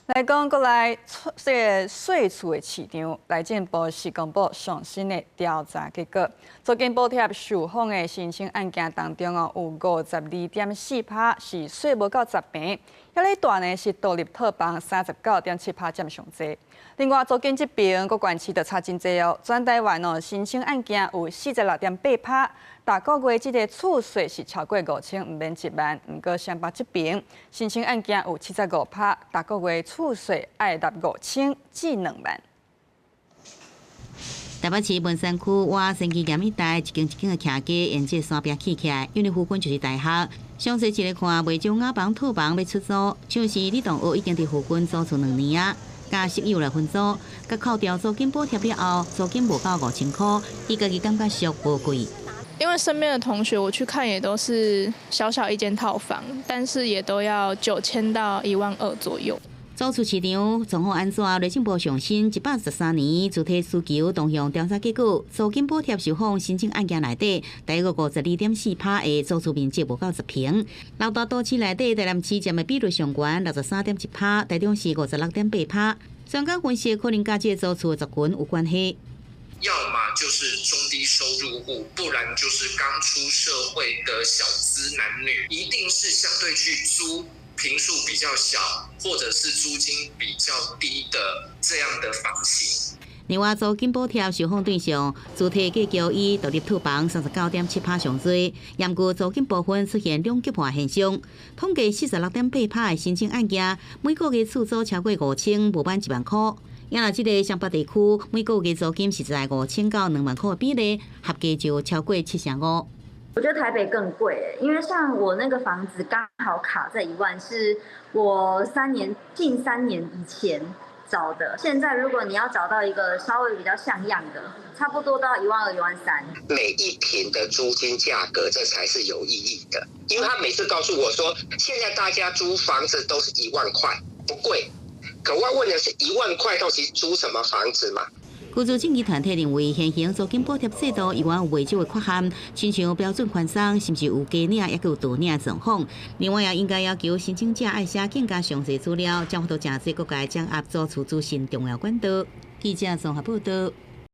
来讲，国内税厝的市场，内政部是公布上新的调查结果，租金补贴受访的申请案件当中有52.4%是税无够十平，遐咧大呢是独立套房39.7%占上济。另外，租金这边国管区就差真济哦，全台湾申请案件有46.8%。大个月这个厝税是超过5000，唔免1万。不过双北这边申请案件有75%，大个月厝税爱达5000至2万。台北市文山区哇，升旗岩一带一间的徛街，沿这山边起起来，因为附近就是大学。详细一个看，卖种雅房套房要出租，像是你同学已经伫附近租厝2年啊，加室友来分租，甲扣掉租金补贴了后，租金无到5000块，伊家己感觉俗无贵。因为身边的同学我去看也都是小小一间套房，但是也都要9000到12000左右。租厝市场状况安怎？内政部上新113年主体需求动向调查结果，租金补贴受访申请案件内底，大约52.4%的租厝面积无到10平。六大都市内底，台南市占的比率上悬，63.1%，台中市56.8%。专家分析，可能甲这租厝的族群有关系。要么就是中低收入户，不然就是刚出社会的小资男女，一定是相对去租坪数比较小，或者是租金比较低的这样的房型。另外，租金补贴受访对象，主体计较以独立套房39.7%上最，严估租金部分出现两极化现象。统计46.8%的申请案件，每个月厝租超过5000，无满1万块。也若这个双北地区每个月租金是在5000到2万块的比例，合计就超过75%。我觉得台北更贵，因为像我那个房子刚好卡在1万，是我近3年以前找的。现在如果你要找到一个稍微比较像样的，差不多到12000、13000。每一坪的租金价格，这才是有意义的。因为他每次告诉我说，现在大家租房子都是1万块，不贵。可我问的是1万块到底租什么房子嘛？居住正义团体认为，现行租金补贴制度有未少的缺陷，亲像标准宽松，甚至有加领，也有倒领的状况。另外，也应该要求申请者爱写更加详细资料，将法度正济各界掌握租厝资讯重要管道。记者综合报道。